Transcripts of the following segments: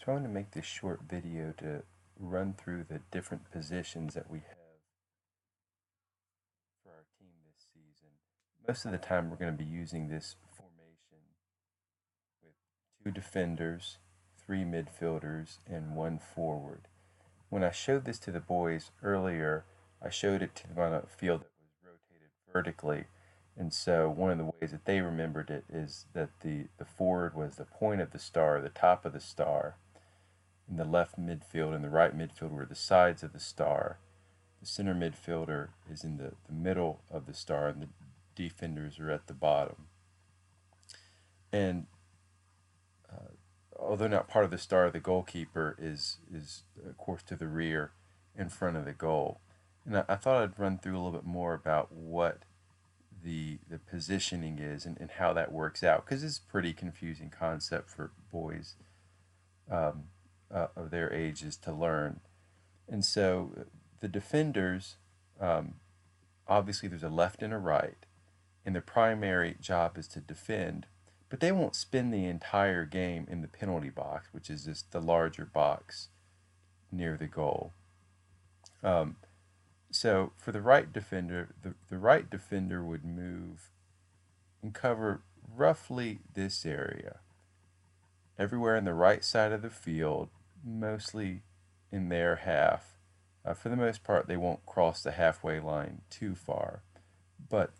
So I want to make this short video to run through the different positions that we have for our team this season. Most of the time we're going to be using this formation with two defenders, three midfielders, and one forward. When I showed this to the boys earlier, I showed it to them on a field that was rotated vertically. And so one of the ways that they remembered it is that the forward was the point of the star, the top of the star, and the left midfield and the right midfield were the sides of the star. The center midfielder is in the middle of the star, and the defenders are at the bottom. And although not part of the star, the goalkeeper is of course to the rear in front of the goal. And I thought I'd run through a little bit more about what the positioning is and how that works out, because it's a pretty confusing concept for boys of their ages to learn. And so the defenders, obviously there's a left and a right, and their primary job is to defend, but they won't spend the entire game in the penalty box, which is just the larger box near the goal. So for the right defender, the right defender would move and cover roughly this area. Everywhere on the right side of the field, mostly in their half. For the most part, they won't cross the halfway line too far. But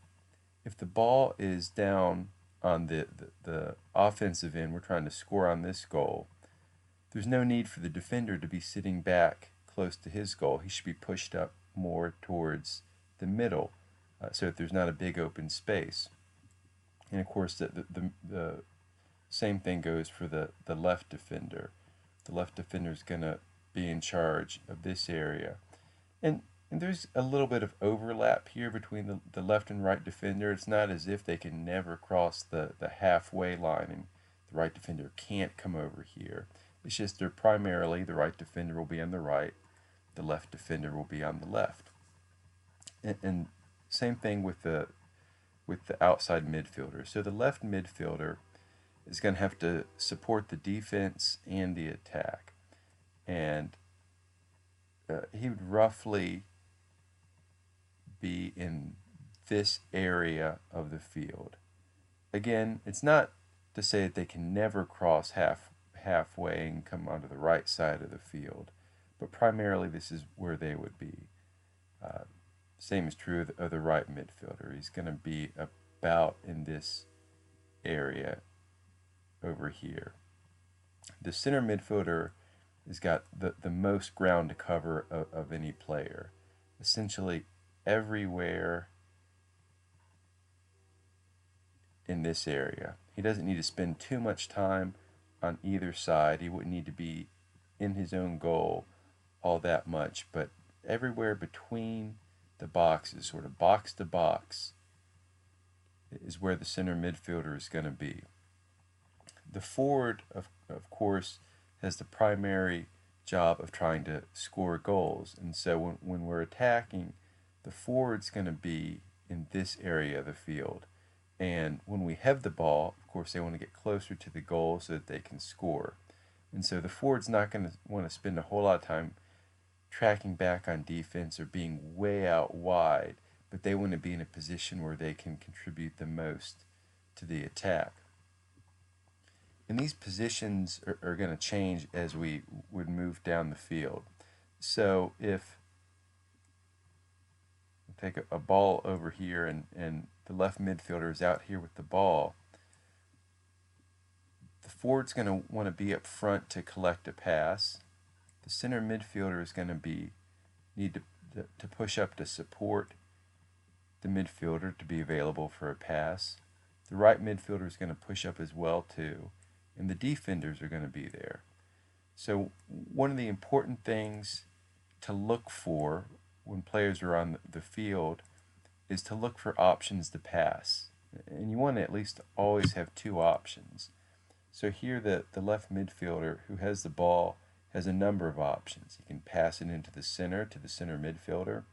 if the ball is down on the offensive end, we're trying to score on this goal, there's no need for the defender to be sitting back close to his goal. He should be pushed up more towards the middle so that there's not a big open space. And of course, the same thing goes for the left defender. The left defender is going to be in charge of this area. And there's a little bit of overlap here between the left and right defender. It's not as if they can never cross the halfway line and the right defender can't come over here. It's just they're primarily, the right defender will be on the right, the left defender will be on the left. And same thing with the outside midfielder. So the left midfielder is going to have to support the defense and the attack. And he would roughly be in this area of the field. Again, it's not to say that they can never cross halfway and come onto the right side of the field, but primarily this is where they would be. Same is true of the right midfielder. He's going to be about in this area over here. The center midfielder has got the most ground to cover of any player. Essentially everywhere in this area. He doesn't need to spend too much time on either side. He wouldn't need to be in his own goal all that much, but everywhere between the boxes, sort of box to box, is where the center midfielder is going to be. The forward, of course, has the primary job of trying to score goals. And so when we're attacking, the forward's going to be in this area of the field. And when we have the ball, of course, they want to get closer to the goal so that they can score. And so the forward's not going to want to spend a whole lot of time tracking back on defense or being way out wide, but they want to be in a position where they can contribute the most to the attack. And these positions are going to change as we would move down the field. So if we take a ball over here and the left midfielder is out here with the ball, the forward's going to want to be up front to collect a pass. The center midfielder is going to need to push up to support the midfielder to be available for a pass. The right midfielder is going to push up as well too, and the defenders are going to be there. So one of the important things to look for when players are on the field is to look for options to pass. And you want to at least always have two options. So here the left midfielder who has the ball has a number of options. He can pass it into the center to the center midfielder.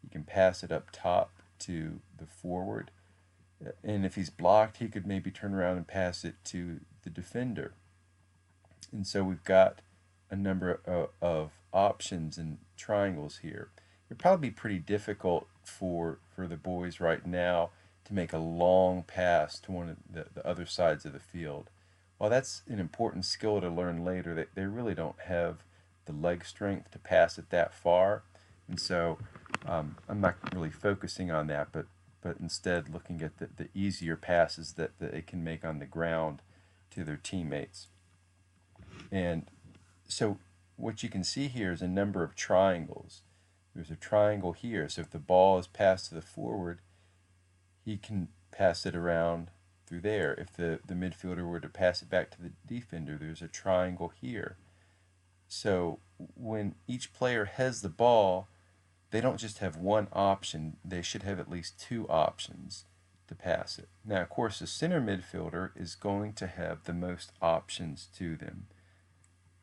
He can pass it up top to the forward. And if he's blocked, he could maybe turn around and pass it to the defender. And so we've got a number of options and triangles here. It'd probably be pretty difficult for the boys right now to make a long pass to one of the other sides of the field. While that's an important skill to learn later, they really don't have the leg strength to pass it that far. And so I'm not really focusing on that, but instead looking at the easier passes that they can make on the ground to their teammates. And so what you can see here is a number of triangles. There's a triangle here. So if the ball is passed to the forward, he can pass it around through there. If the midfielder were to pass it back to the defender, there's a triangle here. So when each player has the ball, they don't just have one option, they should have at least two options to pass it. Now, of course, the center midfielder is going to have the most options to them.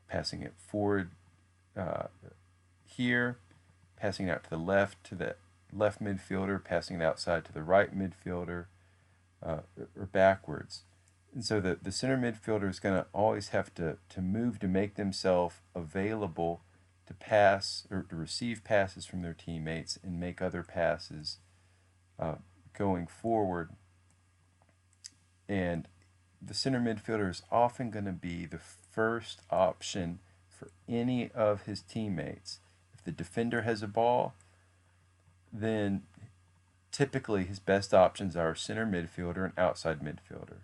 Passing it forward here, passing it out to the left midfielder, passing it outside to the right midfielder, or backwards. And so the center midfielder is going to always have to move to make themselves available to pass or to receive passes from their teammates and make other passes going forward. And the center midfielder is often going to be the first option for any of his teammates. If the defender has a ball, then typically his best options are center midfielder and outside midfielder.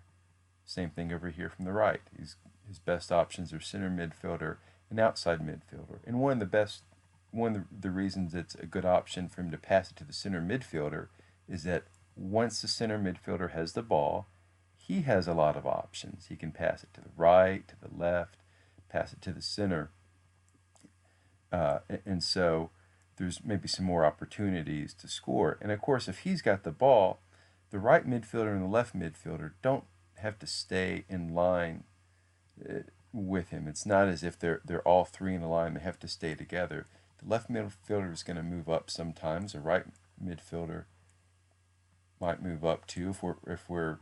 Same thing over here from the right. His best options are center midfielder and outside midfielder. And one of the reasons it's a good option for him to pass it to the center midfielder is that once the center midfielder has the ball, he has a lot of options. He can pass it to the right, to the left, pass it to the center. And so there's maybe some more opportunities to score. And of course, if he's got the ball, the right midfielder and the left midfielder don't have to stay in line with him. It's not as if they're all three in a line. They have to stay together. The left midfielder is going to move up sometimes. The right midfielder might move up too. If we're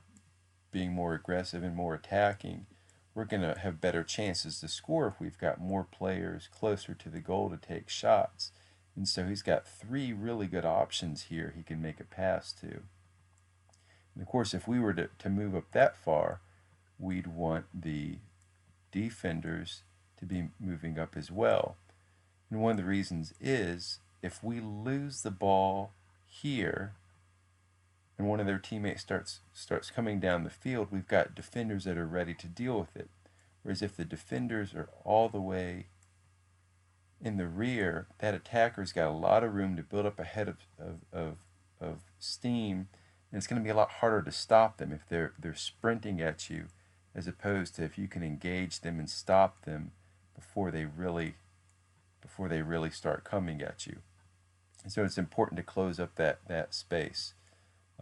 being more aggressive and more attacking, we're going to have better chances to score if we've got more players closer to the goal to take shots. And so he's got three really good options here he can make a pass to. And of course, if we were to move up that far, we'd want the defenders to be moving up as well. And one of the reasons is if we lose the ball here and one of their teammates starts coming down the field, we've got defenders that are ready to deal with it. Whereas if the defenders are all the way in the rear, that attacker's got a lot of room to build up a head of steam, and it's going to be a lot harder to stop them if they're sprinting at you, as opposed to if you can engage them and stop them before they really start coming at you. And so it's important to close up that space.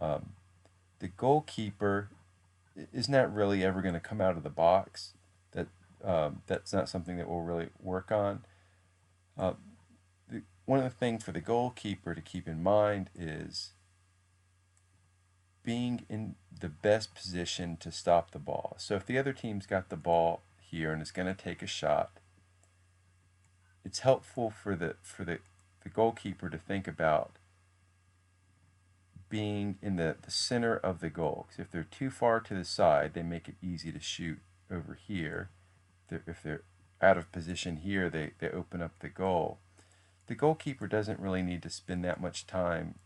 The goalkeeper is not really ever going to come out of the box. That's not something that we'll really work on. One of the things for the goalkeeper to keep in mind is being in the best position to stop the ball. So if the other team's got the ball here and is going to take a shot, it's helpful for the goalkeeper to think about being in the center of the goal. Because if they're too far to the side, they make it easy to shoot over here. If they're out of position here, they open up the goal. The goalkeeper doesn't really need to spend that much time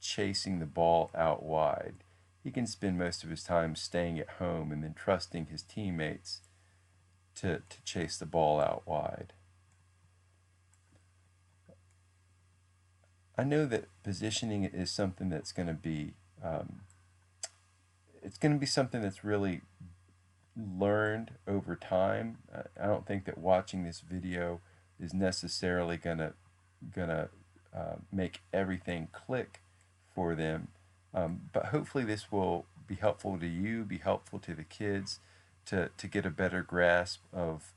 chasing the ball out wide. He can spend most of his time staying at home and then trusting his teammates to chase the ball out wide. I know that positioning is something that's going to be it's going to be something that's really learned over time. I don't think that watching this video is necessarily gonna make everything click for them, but hopefully this will be helpful to you, be helpful to the kids to get a better grasp of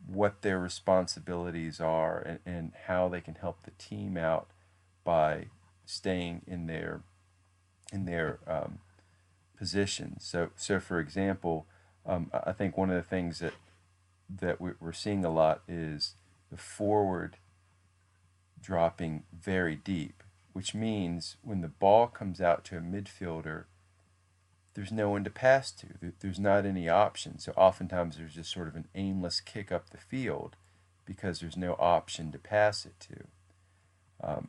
what their responsibilities are and how they can help the team out by staying in their positions. So for example, I think one of the things that that we're seeing a lot is the forward dropping very deep, which means when the ball comes out to a midfielder, there's no one to pass to. There's not any option. So oftentimes there's just sort of an aimless kick up the field because there's no option to pass it to. Um,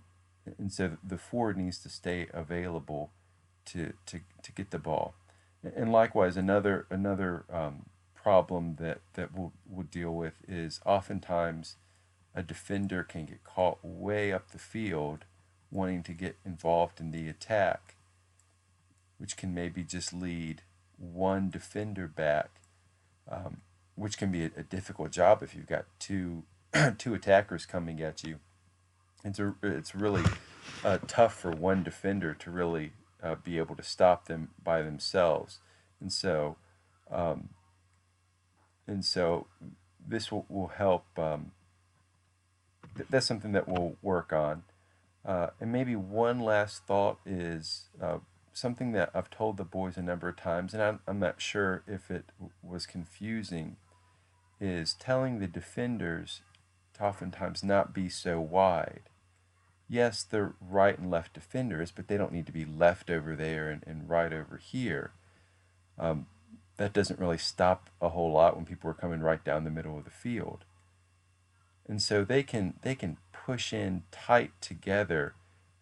and so the forward needs to stay available to get the ball. And likewise, another problem that we'll deal with is oftentimes a defender can get caught way up the field wanting to get involved in the attack, which can maybe just lead one defender back, um, which can be a difficult job if you've got two two attackers coming at you. It's really tough for one defender to really be able to stop them by themselves, and so um, and so this will help. That's something that we'll work on. And maybe one last thought is something that I've told the boys a number of times, and I'm not sure if it was confusing, is telling the defenders to oftentimes not be so wide. Yes, they're right and left defenders, but they don't need to be left over there and right over here. Um, that doesn't really stop a whole lot when people are coming right down the middle of the field. And so they can push in tight together.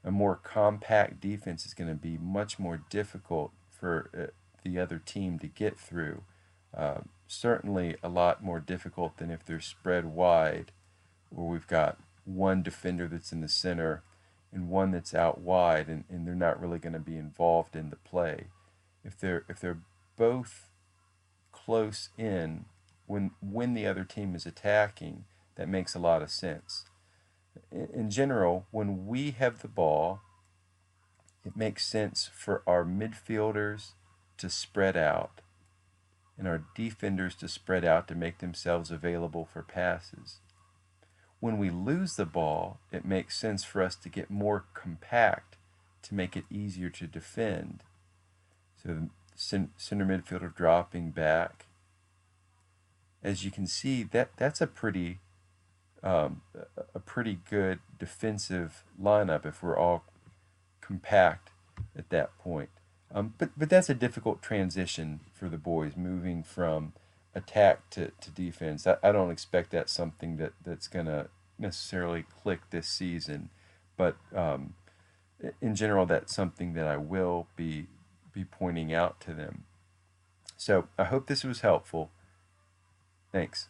A more compact defense is going to be much more difficult for the other team to get through. Certainly a lot more difficult than if they're spread wide, where we've got one defender that's in the center and one that's out wide, and they're not really going to be involved in the play. If they're both close in when the other team is attacking, that makes a lot of sense. In general, when we have the ball, it makes sense for our midfielders to spread out and our defenders to spread out to make themselves available for passes. When we lose the ball, it makes sense for us to get more compact to make it easier to defend. So the center midfielder dropping back. As you can see, that's um, a pretty good defensive lineup if we're all compact at that point. But that's a difficult transition for the boys, moving from attack to defense. I don't expect that's something that's going to necessarily click this season, but in general, that's something that I will be pointing out to them. So I hope this was helpful. Thanks.